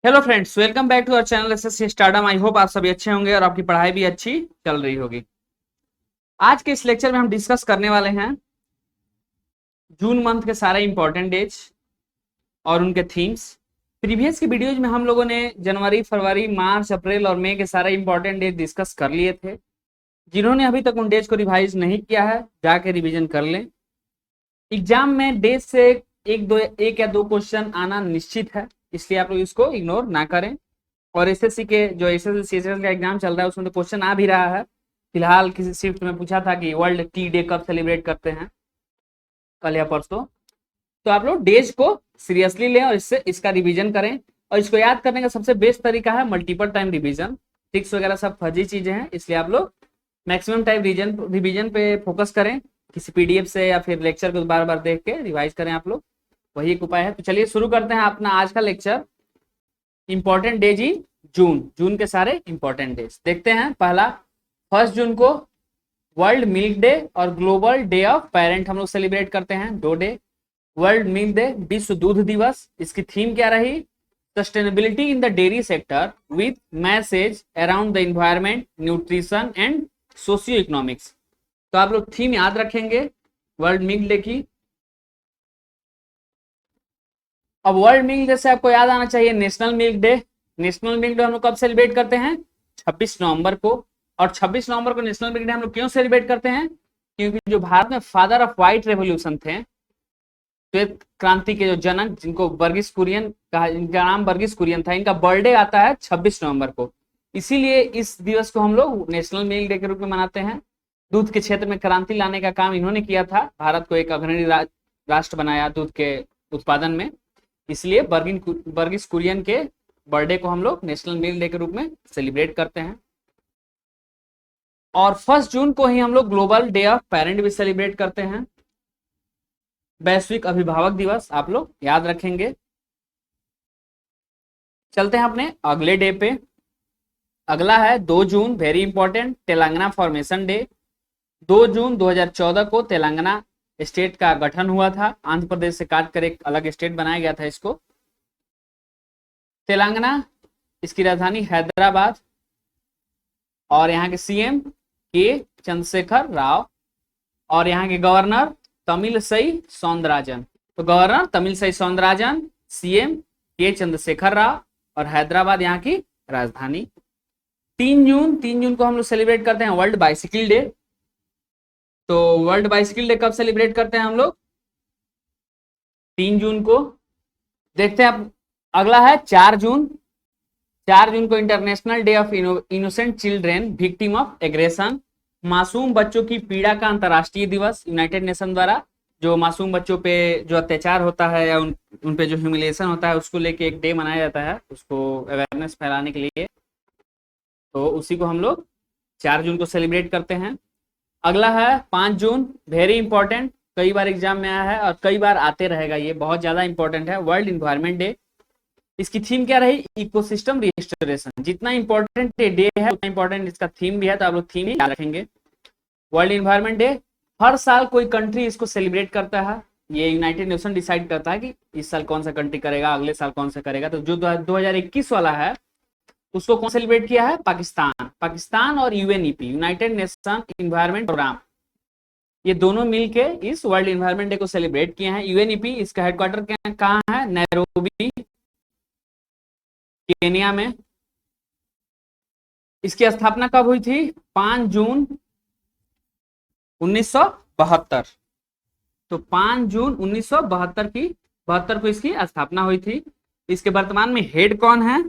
Hello friends, welcome back to our channel SSC stardom. I hope आप सभी अच्छे होंगे और आपकी पढ़ाई भी अच्छी चल रही होगी। आज के इस लेक्चर में हम डिस्कस करने वाले हैं जून मंथ के सारे इंपॉर्टेंट डेज और उनके थीम्स। प्रीवियस की वीडियोज में हम लोगों ने जनवरी, फरवरी, मार्च, अप्रैल और मई के सारे इंपॉर्टेंट डेज डिस्कस कर लिए थे। जिन्होंने अभी तक उन डेज को रिवाइज नहीं किया है, जाके रिविजन कर लें। एग्जाम में डेज से एक या दो क्वेश्चन आना निश्चित है, इसलिए आप लोग इसको इग्नोर ना करें। और एसएससी के जो एसएससी सीएचएस का एग्जाम चल रहा है उसमें तो क्वेश्चन आ भी रहा है। फिलहाल किसी शिफ्ट में पूछा था कि वर्ल्ड टी डे कब सेलिब्रेट करते हैं, कल या परसों। तो आप लोग डेज को सीरियसली लें और इससे इसका रिवीजन करें। और इसको याद करने का सबसे बेस्ट तरीका है मल्टीपल टाइम रिवीजन। ट्रिक्स वगैरह सब फर्जी चीजें हैं, इसलिए आप लोग मैक्सिमम टाइम रिवीजन पे फोकस करें। किसी पीडीएफ से या फिर लेक्चर को बार बार देख के रिवाइज करें आप लोग, वही एक उपाय है। तो चलिए शुरू करते हैं अपना आज का लेक्चर। इंपॉर्टेंट डेज इन जून के सारे इंपॉर्टेंट डेज देखते हैं। पहला, 1 जून को वर्ल्ड मिल्क डे और ग्लोबल डे ऑफ पेरेंट हम लोग सेलिब्रेट करते हैं, 2 डे। वर्ल्ड मिल्क डे, विश्व दूध दिवस। इसकी थीम क्या रही? Sustainability in the dairy sector with message around the environment, nutrition and socio economics. तो आप लोग थीम याद रखेंगे वर्ल्ड मिल्क डे की। अब वर्ल्ड मिल्क डे से आपको याद आना चाहिए national milk day. National milk day हम लोग कब सेलिब्रेट करते हैं? 26 नवंबर को। और 26 नवंबर को नेशनल मिल्क डे हम लोग क्यों सेलिब्रेट करते हैं? क्योंकि जो भारत में फादर ऑफ व्हाइट रेवोल्यूशन थे, श्वेत क्रांति के जो जनक, जिनको वर्गीस कुरियन कहा, जिनका नाम वर्गीस कुरियन था, इनका बर्थडे आता है 26 नवंबर को। इसीलिए इस दिवस को हम लोग नेशनल मिल्क डे के रूप में मनाते हैं। दूध के क्षेत्र में क्रांति लाने का काम इन्होंने किया था, भारत को एक अग्रणी राष्ट्र बनाया दूध के उत्पादन में। इसलिए वर्गीस कुरियन के बर्थडे को हम लोग नेशनल मिल्क डे के रूप में सेलिब्रेट करते हैं। और 1 जून को ही हम लोग ग्लोबल डे ऑफ पेरेंट भी सेलिब्रेट करते हैं, वैश्विक अभिभावक दिवस, आप लोग याद रखेंगे। चलते हैं अपने अगले डे पे। अगला है 2 जून, very important, Telangana formation day. 2 जून 2014 को तेलंगाना स्टेट का गठन हुआ था। आंध्र प्रदेश से काट कर एक अलग स्टेट बनाया गया था इसको। तेलंगाना, इसकी राजधानी हैदराबाद, और यहाँ के सीएम के चंद्रशेखर राव, और यहाँ के गवर्नर तमिलसई सौंदरराजन। तो गवर्नर तमिलसई सौंदरराजन, सीएम के चंद्रशेखर राव, और हैदराबाद यहाँ की राजधानी। 3 जून को हम लोग सेलिब्रेट करते हैं वर्ल्ड बाइसिकल डे। तो वर्ल्ड बाइसिकल डे कब सेलिब्रेट करते हैं हम लोग? 3 जून को। देखते हैं अब अगला है 4 जून। 4 जून को international day of innocent children victim of aggression, मासूम बच्चों की पीड़ा का अंतर्राष्ट्रीय दिवस। यूनाइटेड नेशन द्वारा जो मासूम बच्चों पे जो अत्याचार होता है या उन पे जो ह्यूमिलेशन होता है, उसको लेके एक डे मनाया जाता है, उसको अवेयरनेस फैलाने के लिए। तो उसी को हम लोग 4 जून को सेलिब्रेट करते हैं। अगला है 5 जून, वेरी इंपॉर्टेंट, कई बार एग्जाम में आया है और कई बार आते रहेगा, ये बहुत ज्यादा इंपॉर्टेंट है, वर्ल्ड इन्वायरमेंट डे। इसकी थीम क्या रही? Ecosystem restoration. जितना इंपॉर्टेंट डे है उतना इंपॉर्टेंट इसका थीम भी है, तो आप लोग थीम ही याद रखेंगे। वर्ल्ड इन्वायरमेंट डे हर साल कोई कंट्री इसको सेलिब्रेट करता है। ये यूनाइटेड नेशन डिसाइड करता है कि इस साल कौन सा कंट्री करेगा, अगले साल कौन सा करेगा। तो जो 2021 वाला है उसको कौन सेलिब्रेट किया है? पाकिस्तान और UNEP, United Nation environment programme, ये दोनों मिलके इस वर्ल्ड इन्वायरमेंट डे को सेलिब्रेट किए हैं। यूएनईपी, इसका हेडक्वार्टर कहाँ है? नैरोबी, केनिया में। इसकी स्थापना कब हुई थी? 5 जून 1972। तो 5 जून 1972 को इसकी स्थापना हुई थी। इसके वर्तमान में हेड कौन है?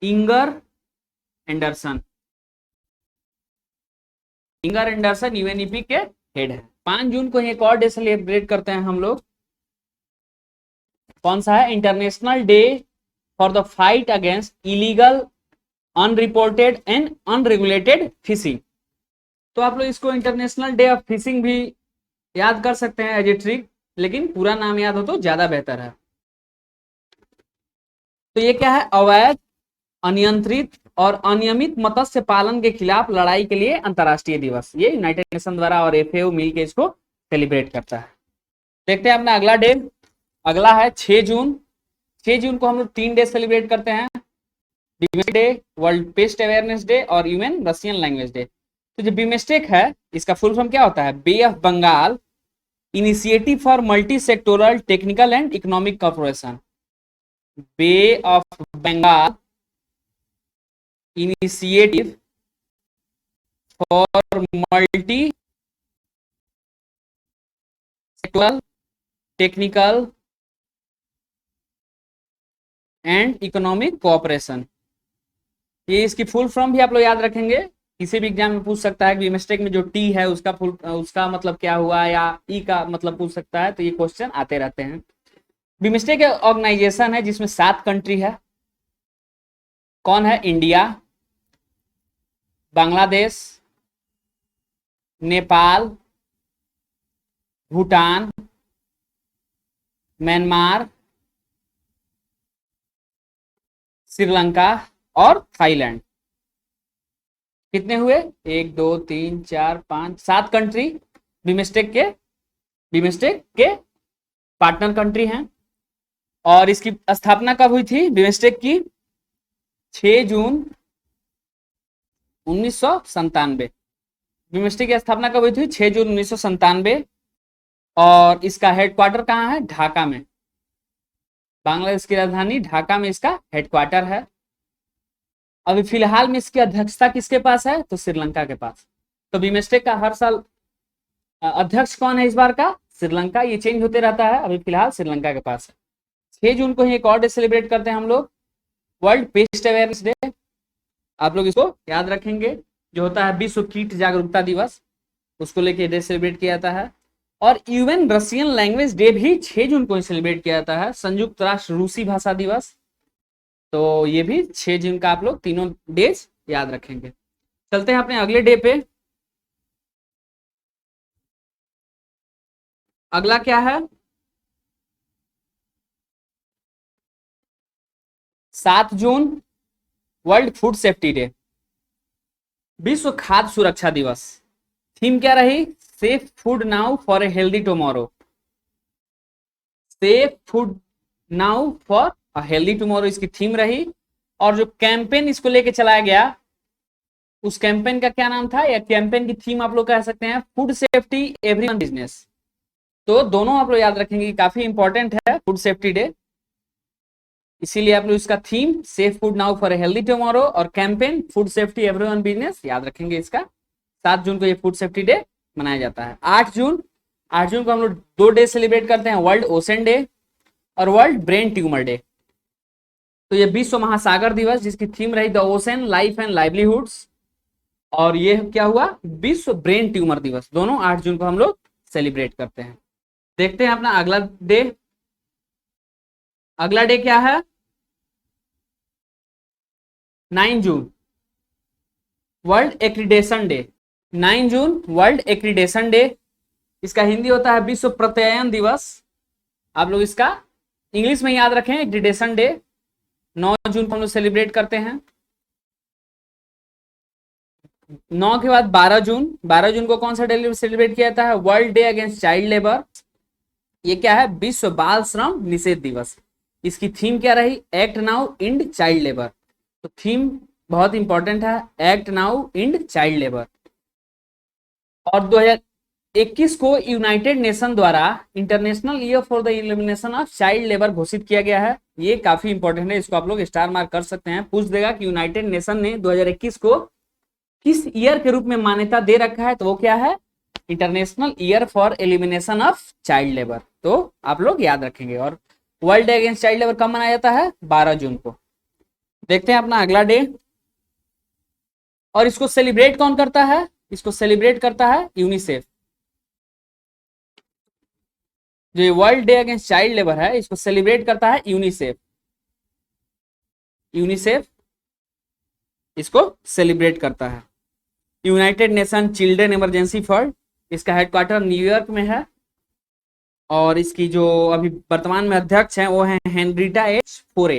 Inger Anderson. Inger Anderson UNEP के हेड है। 5 जून को एक और डे सेलिब्रेट करते हैं हम लोग, कौन सा है? International day for the fight against illegal, unreported and unregulated fishing. तो आप लोग इसको इंटरनेशनल डे ऑफ फिशिंग भी याद कर सकते हैं एज ए ट्रिक, लेकिन पूरा नाम याद हो तो ज्यादा बेहतर है। तो ये क्या है? अवैध, अनियंत्रित और अनियमित मत्स्य पालन के खिलाफ लड़ाई के लिए अंतर्राष्ट्रीय दिवस। ये यूनाइटेड नेशन द्वारा और एफएओ मिलकर इसको सेलिब्रेट करता है। देखते हैं अपना अगला डे। अगला है 6 जून। 6 जून को हम लोग 3 डे सेलिब्रेट करते हैं, BIMSTEC day, world pest awareness day और ह्यूमन रशियन लैंग्वेज डे। तो जो बीमेस्टेक है इसका फुल फॉर्म क्या होता है? Bay of Bengal initiative for multi sectoral technical and economic corporation. Bay of Bengal initiative for multi sectoral technical and economic cooperation. ये इसकी फुल फॉर्म भी आप लोग याद रखेंगे, किसी भी एग्जाम में पूछ सकता है कि बीमेस्टेक में जो टी है उसका मतलब क्या हुआ, या ई का मतलब पूछ सकता है, तो ये क्वेश्चन आते रहते हैं। बीमेस्टेक एक ऑर्गेनाइजेशन है जिसमें 7 कंट्री है। कौन है? इंडिया, बांग्लादेश, नेपाल, भूटान, म्यांमार, श्रीलंका और थाईलैंड। कितने हुए? 1 2 3 4 5 7 कंट्री बीमेस्टेक के पार्टनर कंट्री हैं। और इसकी स्थापना कब हुई थी बीमेस्टेक की? 6 जून 1997। बीमेस्टेक की स्थापना कब हुई थी? 6 जून 1997। और इसका हेडक्वार्टर कहाँ है? ढाका में। बांग्लादेश की राजधानी ढाका में इसका हेडक्वार्टर है। अभी फिलहाल में इसकी अध्यक्षता किसके पास है? तो श्रीलंका के पास। तो बीमेस्टेक का हर साल अध्यक्ष कौन है इस बार का? श्रीलंका। ये चेंज होते रहता है, अभी फिलहाल श्रीलंका के पास है। 6 जून को ही एक और डे सेलिब्रेट करते हैं हम लोग, वर्ल्ड पेस्ट अवेयरनेस डे। आप लोग इसको याद रखेंगे, जो होता है विश्व कीट जागरूकता दिवस, उसको लेके डे सेलिब्रेट किया जाता है। और ह्यूमन रशियन लैंग्वेज डे भी 6 जून को ही सेलिब्रेट किया जाता है, संयुक्त राष्ट्र रूसी भाषा दिवस। तो ये भी 6 जून का आप लोग तीनों डेज याद रखेंगे। चलते हैं अपने अगले डे पे। अगला क्या है? 7 June world food safety day, विश्व खाद्य सुरक्षा दिवस। थीम क्या रही? Safe food now for a healthy tomorrow. Safe food now for a healthy tomorrow इसकी थीम रही। और जो कैंपेन इसको लेके चलाया गया, उस कैंपेन का क्या नाम था, या कैंपेन की थीम आप लोग कह सकते हैं फूड सेफ्टी एवरीवन बिजनेस। तो दोनों आप लोग याद रखेंगे, काफी इंपॉर्टेंट है फूड सेफ्टी डे, इसीलिए आप लोग इसका theme safe food now for a healthy tomorrow और campaign food safety everyone business याद रखेंगे इसका। 7 जून को ये फूड सेफ्टी डे मनाया जाता है। 8 जून को हम लोग 2 डे सेलिब्रेट करते हैं, वर्ल्ड ओशन डे और वर्ल्ड ब्रेन ट्यूमर डे। तो ये विश्व महासागर दिवस, जिसकी थीम रही the ocean life and livelihoods. और ये क्या हुआ? विश्व ब्रेन ट्यूमर दिवस। दोनों 8 जून को हम लोग सेलिब्रेट करते हैं। देखते हैं अपना अगला डे। अगला डे क्या है? 9 June world accreditation day. 9 June world accreditation day, इसका हिंदी होता है विश्व प्रत्ययन दिवस। आप लोग इसका इंग्लिश में याद रखें, एक्रीडेशन डे। 9 जून को हम लोग सेलिब्रेट करते हैं। 9 के बाद 12 जून। 12 जून को कौन सा डे सेलिब्रेट किया जाता है? World day against child labour. ये क्या है? विश्व बाल श्रम निषेध दिवस। इसकी थीम क्या रही? Act now end child labour. तो थीम बहुत इंपॉर्टेंट है, act now end child labour. और 2021 को यूनाइटेड नेशन द्वारा international year for the elimination of child labour घोषित किया गया है। ये काफी इंपॉर्टेंट है, इसको आप लोग स्टार मार्क कर सकते हैं। पूछ देगा कि यूनाइटेड नेशन ने 2021 को किस ईयर के रूप में मान्यता दे रखा है, तो वो क्या है? International year for elimination of child labour. तो आप लोग याद रखेंगे। और world day against child labour कब मनाया जाता है? 12 जून को। देखते हैं अपना अगला डे। और इसको सेलिब्रेट कौन करता है? इसको सेलिब्रेट करता है यूनिसेफ। जो world day against child labour है, इसको सेलिब्रेट करता है यूनिसेफ। यूनिसेफ इसको सेलिब्रेट करता है। United nation children emergency fund, इसका हेडक्वार्टर न्यूयॉर्क में है। और इसकी जो अभी वर्तमान में अध्यक्ष हैं वो हैं हेनरिटा एच फोरे।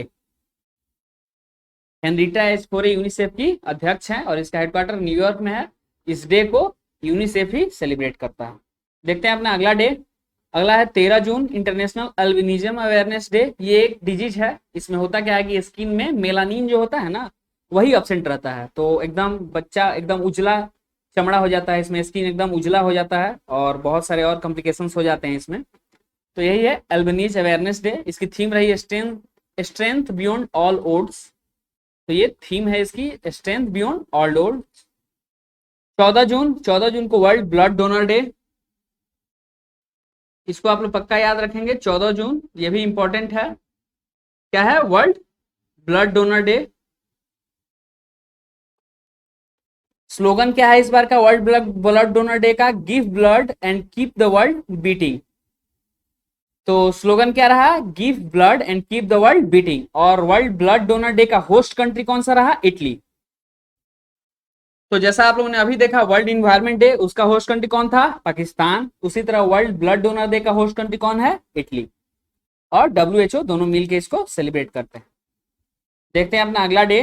हेनरिटा एच फोरे यूनिसेफ की अध्यक्ष हैं और इसका हेडक्वार्टर न्यूयॉर्क में है। इस डे को यूनिसेफ ही सेलिब्रेट करता है। देखते हैं अपना अगला डे। अगला है 13 जून इंटरनेशनल अल्बिनिज्म अवेयरनेस डे। ये एक डिजीज है, इसमें होता क्या है कि स्किन में मेलानिन जो होता है ना वही अब्सेंट रहता है, तो एकदम बच्चा एकदम उजला चमड़ा हो जाता है, इसमें स्किन एकदम उजला हो जाता है और बहुत सारे और कॉम्प्लिकेशंस हो जाते हैं इसमें। तो यही है अल्बिनिज अवेयरनेस डे। इसकी थीम रही स्ट्रेंथ बियॉन्ड ऑल ओड्स। तो ये थीम है इसकी, स्ट्रेंथ बियॉन्ड ऑल ओड्स। 14 जून को वर्ल्ड ब्लड डोनर डे। इसको आप लोग पक्का याद रखेंगे, 14 जून, ये भी इंपॉर्टेंट है। क्या है? World blood donor day. Slogan क्या है इस बार का वर्ल्ड ब्लड डोनर डे का? Give blood and keep the world beating. तो स्लोगन क्या रहा? Give blood and keep the world beating. और वर्ल्ड ब्लड डोनर डे का होस्ट कंट्री कौन सा रहा? इटली। तो जैसा आप लोगों ने अभी देखा वर्ल्ड इन्वायरमेंट डे, उसका होस्ट कंट्री कौन था? पाकिस्तान। उसी तरह वर्ल्ड ब्लड डोनर डे का होस्ट कंट्री कौन है? इटली। और WHO दोनों मिलकर इसको सेलिब्रेट करते हैं। देखते हैं अपना अगला डे।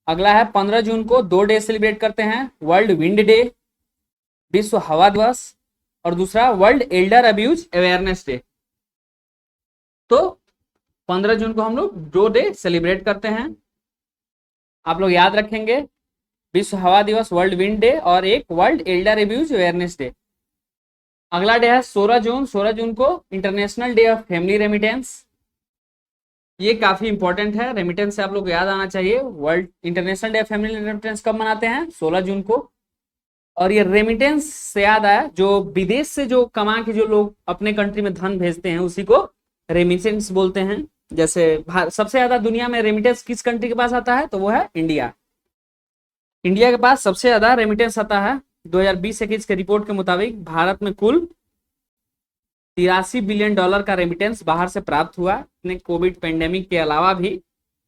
अगला है 15 जून को 2 डे सेलिब्रेट करते हैं। वर्ल्ड विंड डे, विश्व हवा दिवस, और दूसरा world Elder abuse awareness day. तो 15 जून को हम लोग 2 डे सेलिब्रेट करते हैं। आप लोग याद रखेंगे, विश्व हवा दिवस, वर्ल्ड विंड डे और एक world Elder abuse awareness day. अगला डे है 16 जून। 16 जून को international day of family remittance. ये काफी इंपॉर्टेंट है, रेमिटेंस से आप लोग को याद आना चाहिए। World international day of family remittance कब मनाते हैं? 16 जून को। और ये रेमिटेंस से याद आया, जो विदेश से जो कमा के जो लोग अपने कंट्री में धन भेजते हैं उसी को रेमिटेंस बोलते हैं। जैसे सबसे ज्यादा दुनिया में रेमिटेंस किस कंट्री के पास आता है? तो वो है इंडिया। इंडिया के पास सबसे ज्यादा रेमिटेंस आता है। 2020-21 के रिपोर्ट के मुताबिक भारत में कुल 83 बिलियन डॉलर का रेमिटेंस बाहर से प्राप्त हुआ। कोविड पेंडेमिक के अलावा भी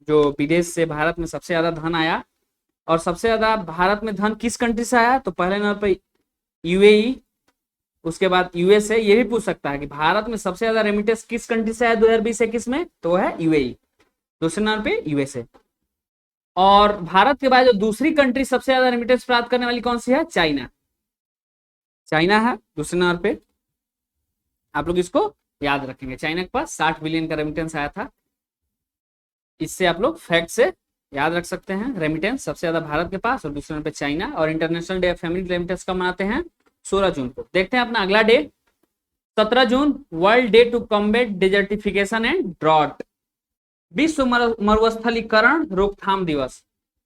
जो विदेश से भारत में सबसे ज्यादा धन आया। और सबसे ज्यादा भारत में धन किस कंट्री से आया? तो पहले नंबर पर UAE, उसके बाद USA। ये भी पूछ सकता है कि भारत में सबसे ज्यादा रेमिटेंस किस कंट्री से आया 2020-21 में? तो वो है UAE। दूसरे नंबर पे USA। और भारत के बाद जो दूसरी कंट्री सबसे ज्यादा रेमिटेंस प्राप्त करने वाली कौन सी है? चाइना। चाइना है दूसरे नंबर पे। आप लोग इसको याद रखेंगे, चाइना के पास 60 बिलियन का रेमिटेंस आया था। इससे आप लोग फैक्ट से याद रख सकते हैं, रेमिटेंस सबसे ज्यादा भारत के पास और दूसरे नंबर पे चाइना। और international day of family remittance कब मनाते हैं? 16 जून को। देखते हैं अपना अगला डे। 17 जून world day to combat desertification and drought. विश्व मरुस्थलीकरण रोकथाम दिवस।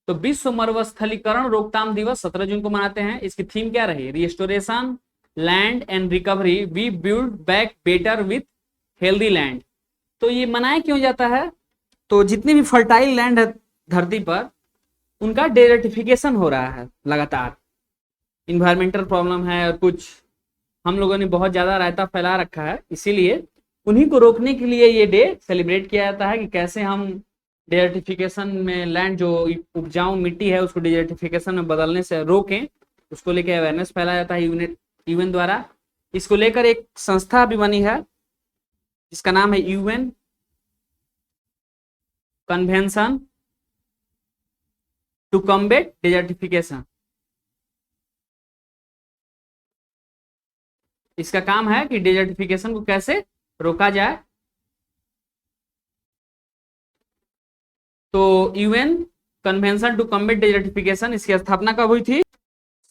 तो विश्व मरुस्थलीकरण रोकथाम दिवस 17 जून को मनाते हैं। इसकी थीम क्या रही? Restoration land and recovery, we build back better with healthy land. तो ये मनाया क्यों जाता है? तो जितनी भी फर्टाइल लैंड है धरती पर, उनका डेजर्टिफिकेशन हो रहा है लगातार। इन्वायरमेंटल प्रॉब्लम है और कुछ हम लोगों ने बहुत ज्यादा रायता फैला रखा है, इसीलिए उन्हीं को रोकने के लिए ये डे सेलिब्रेट किया जाता है कि कैसे हम डेजर्टिफिकेशन में लैंड जो उपजाऊ मिट्टी है उसको डेजर्टिफिकेशन में बदलने से रोकें, उसको लेकर अवेयरनेस फैलाया जाता है यूएन द्वारा। इसको लेकर एक संस्था भी बनी है जिसका नाम है UN convention to combat desertification. इसका काम है कि डेजर्टिफिकेशन को कैसे रोका जाए। तो UN convention to combat desertification, इसकी स्थापना कब हुई थी?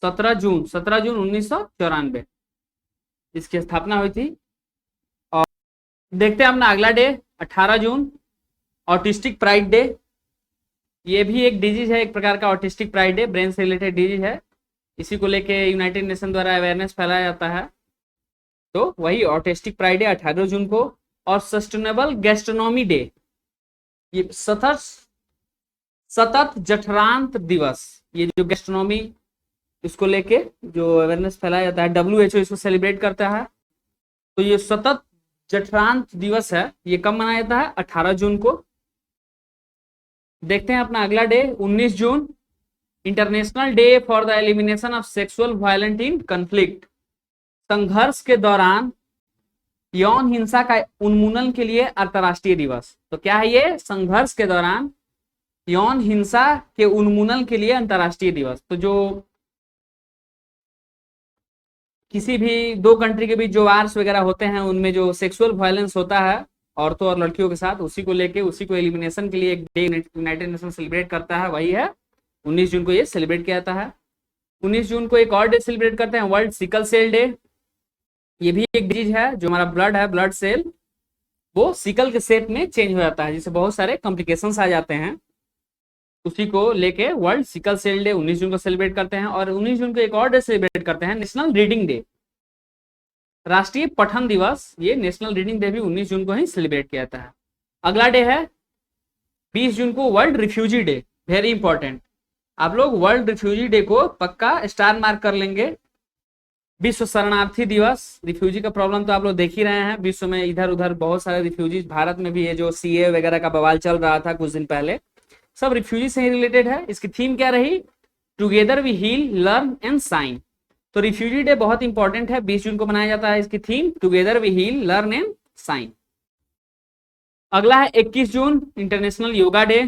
17 जून 1994 इसकी स्थापना हुई थी। और देखते हैं अपना अगला डे 18 जून ऑटिस्टिक प्राइड डे। ये भी एक डिजीज है, एक प्रकार का ऑटिस्टिक प्राइड डे, ब्रेन से रिलेटेड डिजीज है। इसी को लेके यूनाइटेड नेशन द्वारा अवेयरनेस फैलाया जाता है। तो वही ऑटिस्टिक प्राइड डे 18 जून को। और सस्टेनेबल गैस्ट्रोनॉमी डे, ये सतत जठरांत दिवस, ये जो गैस्ट्रोनॉमी इसको लेके जो अवेयरनेस फैलाया जाता है, WHO इसको सेलिब्रेट करता है। तो ये सतत जठरांत दिवस है, ये कब मनाया जाता है? 18 जून को। देखते हैं अपना अगला day 19 June international day for the elimination of sexual violence in conflict. संघर्ष के दौरान यौन हिंसा का उन्मूलन के लिए अंतर्राष्ट्रीय दिवस। तो क्या है ये? संघर्ष के दौरान यौन हिंसा के उन्मूलन के लिए अंतर्राष्ट्रीय दिवस। तो जो किसी भी दो कंट्री के बीच जो वार्स वगैरह होते हैं उनमें जो सेक्सुअल वायलेंस होता है औरतों और लड़कियों के साथ, उसी को लेके उसी को एलिमिनेशन के लिए एक डे यूनाइटेड नेशन सेलिब्रेट करता है, वही है 19 जून को ये सेलिब्रेट किया जाता है। 19 जून को एक और डे सेलिब्रेट करते हैं, वर्ल्ड सिकल सेल डे। ये भी एक डिजीज है, जो हमारा ब्लड है, ब्लड सेल वो सिकल के शेप में चेंज हो जाता है, जिससे बहुत सारे कॉम्प्लिकेशंस आ जाते हैं। उसी को लेके वर्ल्ड सिकल सेल डे 19 जून को सेलिब्रेट करते हैं। और 19 जून को एक और डे सेलिब्रेट करते हैं, नेशनल रीडिंग डे, राष्ट्रीय पठन दिवस। ये नेशनल रीडिंग डे भी 19 जून को ही सेलिब्रेट किया जाता है। अगला डे है 20 जून को world refugee day, very important. आप लोग वर्ल्ड रिफ्यूजी डे को पक्का स्टार मार्क कर लेंगे। विश्व शरणार्थी दिवस, रिफ्यूजी का प्रॉब्लम तो आप लोग देख ही रहे हैं, विश्व में इधर उधर बहुत सारे रिफ्यूजीज, भारत में भी ये जो सीए वगैरह का बवाल चल रहा था कुछ दिन पहले, सब रिफ्यूजी से ही रिलेटेड है। इसकी थीम क्या रही? Together we heal, learn and shine. तो रिफ्यूजी डे बहुत इंपॉर्टेंट है, 20 जून को मनाया जाता है। इसकी theme together we heal, learn and shine. अगला है 21 जून, इंटरनेशनल योगा डे।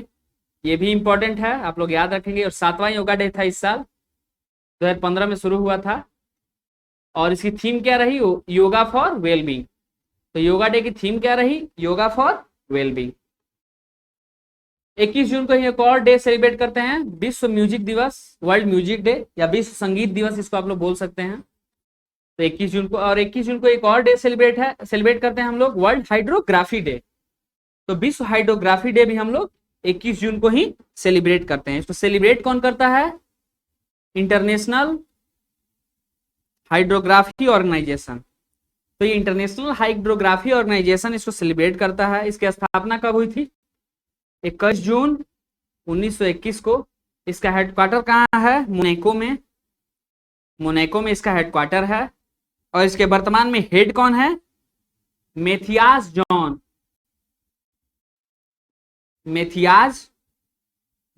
ये भी इंपॉर्टेंट है, आप लोग याद रखेंगे। और 7वां योगा डे था इस साल, 2015 में शुरू हुआ था। और इसकी थीम क्या रही? Yoga for wellbeing. तो योगा डे की थीम क्या रही? Yoga for wellbeing. 21 जून को एक और डे सेलिब्रेट करते हैं, विश्व म्यूजिक दिवस, वर्ल्ड म्यूजिक डे या विश्व संगीत दिवस इसको आप लोग बोल सकते हैं। तो 21 जून को, और 21 जून को एक और डे सेलिब्रेट करते हैं हम लोग, वर्ल्ड हाइड्रोग्राफी डे। तो विश्व हाइड्रोग्राफी डे भी हम लोग 21 जून को ही सेलिब्रेट करते हैं। इसको सेलिब्रेट कौन करता है? International hydrography organisation. तो ये इंटरनेशनल हाइड्रोग्राफी ऑर्गेनाइजेशन इसको सेलिब्रेट करता है। इसकी स्थापना कब हुई थी? 21 जून 1921 को। इसका हेडक्वार्टर कहाँ है? मोनाको में। मोनाको में इसका हेडक्वार्टर है। और इसके वर्तमान में हेड कौन है? मैथियास जॉन, मैथियास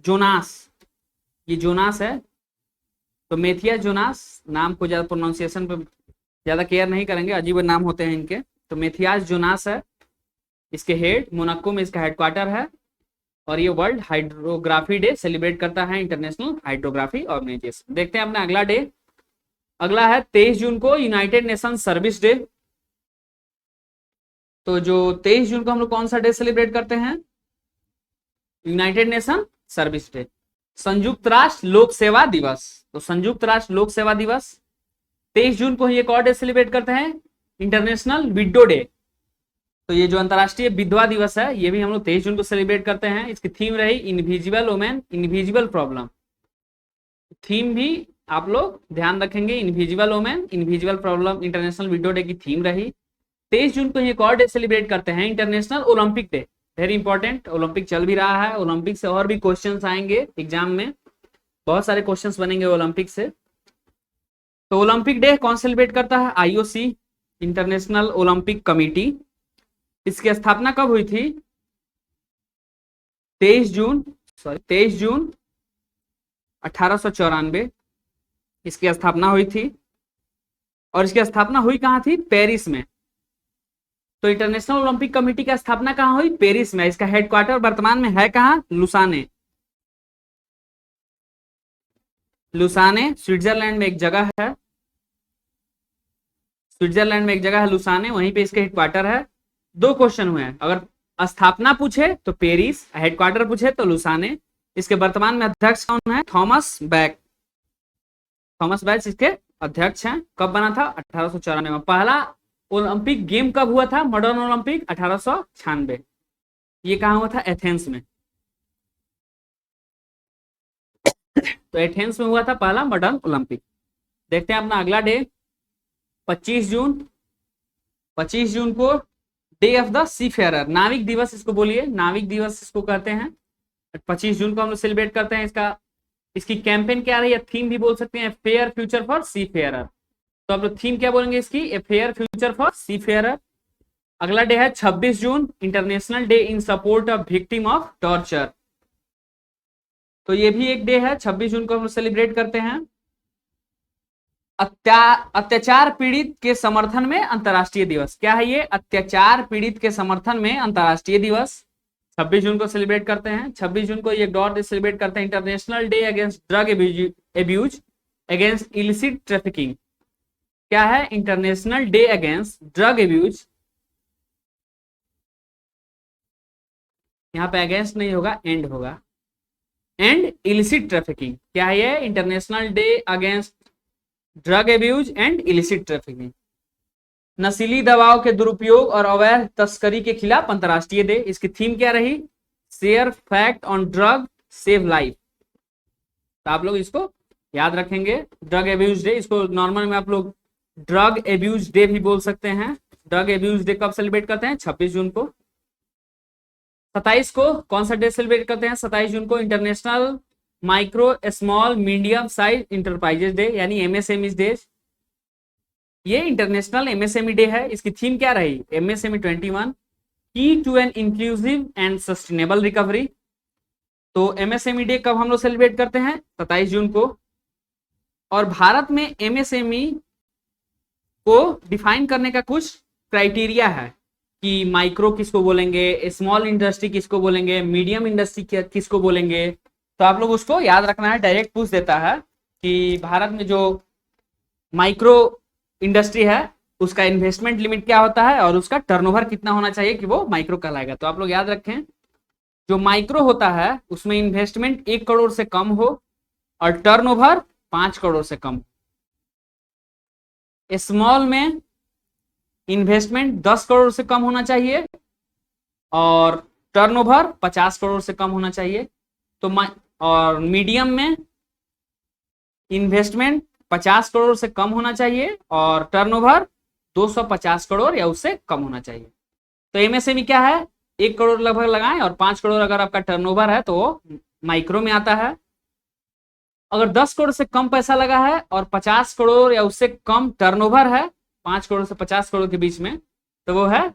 जोनास, ये जोनास है। तो मैथियास जोनास नाम को ज्यादा प्रोनाउंसिएशन पे ज्यादा केयर नहीं करेंगे, अजीब नाम होते हैं इनके। तो मैथियास जोनास है इसके हेड, मोनाको में इसका हेडक्वार्टर है। और ये वर्ल्ड हाइड्रोग्राफी डे सेलिब्रेट करता है इंटरनेशनल हाइड्रोग्राफी ऑर्गेनाइजेशन। देखते हैं अपना अगला डे। अगला है 23 जून को यूनाइटेड नेशन सर्विस डे। तो जो 23 जून को हम लोग कौन सा डे सेलिब्रेट करते हैं? United nation service day. संयुक्त राष्ट्र लोक सेवा दिवस। तो संयुक्त राष्ट्र लोक सेवा दिवस 23 जून को ही एक और डे सेलिब्रेट करते हैं, इंटरनेशनल विडो डे। तो ये जो अंतरराष्ट्रीय विधवा दिवस है, ये भी हम लोग 23 जून को सेलिब्रेट करते हैं। इसकी थीम रही invisible women, invisible problem. Theme भी आप लोग ध्यान रखेंगे, invisible women, invisible problem international window day की थीम रही। 23 जून को एक और डे सेलिब्रेट करते हैं, international Olympic day, very important. Olympic चल भी रहा है, ओलंपिक से और भी क्वेश्चंस आएंगे एग्जाम में, बहुत सारे क्वेश्चंस बनेंगे ओलंपिक से। तो ओलंपिक डे कौन सेलिब्रेट करता है? IOC, international Olympic committee. इसकी स्थापना कब हुई थी? 23 जून 1894 इसकी स्थापना हुई थी। और इसकी स्थापना हुई कहाँ थी? पेरिस में। तो इंटरनेशनल ओलंपिक कमेटी की स्थापना कहाँ हुई? पेरिस में। इसका हेडक्वार्टर वर्तमान में है कहाँ? लुसाने। लुसाने स्विट्जरलैंड में एक जगह है, स्विट्जरलैंड में एक जगह है लुसाने, वहीं पे इसके हेडक्वार्टर है। दो क्वेश्चन हुए हैं, अगर स्थापना पूछे तो पेरिस, हेडक्वार्टर पूछे तो लुसाने। इसके वर्तमान में अध्यक्ष कौन है? Thomas back. थॉमस बैक इसके अध्यक्ष हैं। कब बना था? 1894 में। पहला ओलंपिक गेम कब हुआ था? Modern Olympic 1896। ये कहाँ हुआ था? एथेंस में। तो एथेंस में हुआ था पहला मॉडर्न ओलंपिक। देखते हैं अपना अगला डे 25 जून। 25 जून को day of the seafarer, नाविक दिवस इसको बोलिए, नाविक दिवस इसको कहते हैं। 25 जून को हम लोग सेलिब्रेट करते हैं। इसकी कैंपेन क्या रही है? थीम भी बोल सकते हैं, fair future for seafarer. तो आप लोग थीम क्या बोलेंगे इसकी? A fair future for seafarer. अगला डे है 26 जून, international day in support of victim of torture. तो ये भी एक डे है, 26 जून को हम लोग सेलिब्रेट करते हैं। अत्याचार पीड़ित के समर्थन में अंतर्राष्ट्रीय दिवस। क्या है ये? अत्याचार पीड़ित के समर्थन में अंतर्राष्ट्रीय दिवस 26 जून को सेलिब्रेट करते हैं। 26 जून को एक और डे सेलिब्रेट करते हैं, international day against drug abuse, against illicit trafficking. क्या है? International day against drug abuse, यहाँ पे अगेंस्ट नहीं होगा, एंड होगा, एंड इलिसिट ट्रैफिकिंग। क्या है ये? International day against drug abuse and illicit trafficking. नशीली दवाओं के दुरुपयोग और अवैध तस्करी के खिलाफ अंतर्राष्ट्रीय डे। इसकी थीम क्या रही? Share fact on drug save life. तो आप लोग इसको याद रखेंगे, ड्रग एब्यूज डे। इसको नॉर्मल में आप लोग ड्रग एब्यूज डे भी बोल सकते हैं। ड्रग एब्यूज डे कब सेलिब्रेट करते हैं? 26 जून को। 27 को कौन सा डे सेलिब्रेट करते हैं? 27 जून को international micro small medium size enterprises day, यानी एमएसएमई डे। ये इंटरनेशनल एमएसएमई डे है। इसकी थीम क्या रही? एमएसएमई 21 की to an inclusive and sustainable recovery. तो एमएसएमई डे कब हम लोग सेलिब्रेट करते हैं? 27 जून को। और भारत में एमएसएमई को डिफाइन करने का कुछ क्राइटेरिया है कि माइक्रो किसको बोलेंगे, स्मॉल इंडस्ट्री किसको बोलेंगे, मीडियम इंडस्ट्री किसको बोलेंगे। तो आप लोग उसको याद रखना है। डायरेक्ट पूछ देता है कि भारत में जो माइक्रो इंडस्ट्री है उसका इन्वेस्टमेंट लिमिट क्या होता है और उसका टर्नओवर कितना होना चाहिए कि वो माइक्रो कहलाएगा। तो आप लोग याद रखें, जो माइक्रो होता है उसमें इन्वेस्टमेंट 1 करोड़ से कम हो और टर्नओवर 5 करोड़ से कम। स्मॉल में इन्वेस्टमेंट 10 करोड़ से कम होना चाहिए और टर्नओवर 50 करोड़ से कम होना चाहिए। तो और मीडियम में इन्वेस्टमेंट 50 करोड़ से कम होना चाहिए और टर्नओवर 250 करोड़ या उससे कम होना चाहिए। तो एमएसएमई क्या है? 1 करोड़ लगभग लगाएं और 5 करोड़ अगर आपका टर्नओवर है तो वो माइक्रो में आता है। अगर 10 करोड़ से कम पैसा लगा है और 50 करोड़ या उससे कम टर्नओवर है, 5 करोड़ से 50 करोड़ के बीच में, तो वो है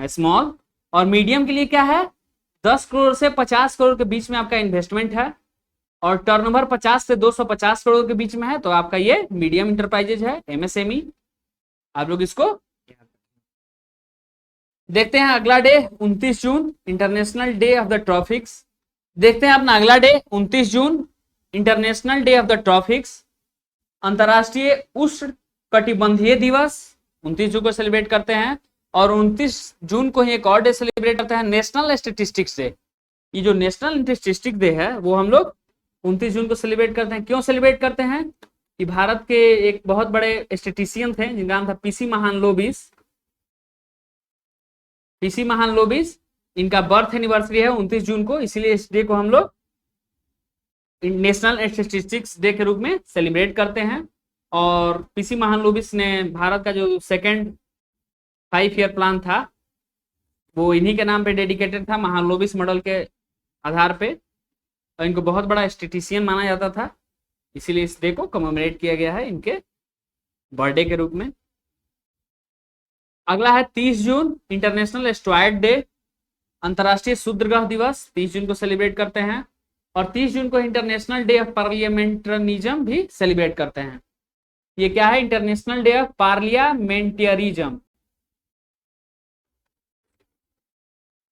स्मॉल। और मीडियम के लिए क्या है? 10 करोड़ से 50 करोड़ के बीच में आपका इन्वेस्टमेंट है और टर्नओवर 50 से 250 करोड़ के बीच में है, तो आपका ये मीडियम इंटरप्राइजेज है, एमएसएमई। आप लोग इसको देखते हैं। अगला day 29 June, international day of the tropics. देखते हैं अपना अगला day 29 June, international day of the tropics, अंतरराष्ट्रीय उष्ण कटिबंधीय दिवस 29 जून को सेलिब्रेट करते हैं। और 29 जून को ही एक और डे सेलिब्रेट करते हैं, नेशनल स्टैटिस्टिक्स डे। ये जो नेशनल स्टैटिस्टिक्स डे है वो हम लोग 29 जून को सेलिब्रेट करते हैं। क्यों सेलिब्रेट करते हैं? कि भारत के एक बहुत बड़े स्टैटिस्टिशियन थे जिनका नाम था पीसी महालनोबिस। पीसी महालनोबिस, इनका बर्थ एनिवर्सरी है 29 जून को, इसीलिए इस डे को हम लोग नेशनल स्टैटिस्टिक्स डे के रूप में सेलिब्रेट करते हैं। और पीसी महालनोबिस ने भारत का जो सेकंड 5 ईयर प्लान था वो इन्हीं के नाम पे डेडिकेटेड था, महालनोबिस मॉडल के आधार पे। और इनको बहुत बड़ा स्टैटिस्टिशियन माना जाता था, इसीलिए इस डे को कमेमोरेट किया गया है इनके बर्थडे के रूप में। अगला है 30 जून, इंटरनेशनल एस्ट्रॉयड डे, अंतर्राष्ट्रीय क्षुद्रग्रह दिवस 30 जून को सेलिब्रेट करते हैं। और 30 जून को इंटरनेशनल डे ऑफ पार्लियामेंटरिज्म भी सेलिब्रेट करते हैं। ये क्या है? International day of parliamentarism.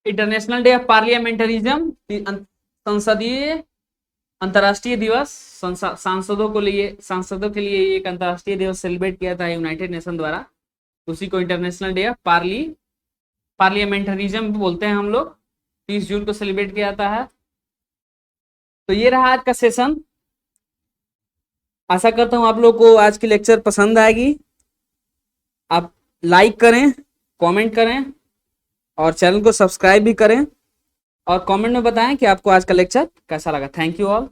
International day of parliamentarism संसदीय अंतर्राष्ट्रीय दिवस, सांसदों के लिए एक अंतर्राष्ट्रीय दिवस सेलिब्रेट किया था यूनाइटेड नेशन द्वारा, उसी को इंटरनेशनल डे ऑफ पार्लियामेंटरिज्म बोलते हैं हम लोग। 30 जून को सेलिब्रेट किया जाता है। तो ये रहा आज का सेशन। आशा करता हूं आप लोग को आज की लेक्चर पसंद आएगी। आप लाइक करें, कमेंट करें और चैनल को सब्सक्राइब भी करें और कमेंट में बताएं कि आपको आज का लेक्चर कैसा लगा। Thank you all.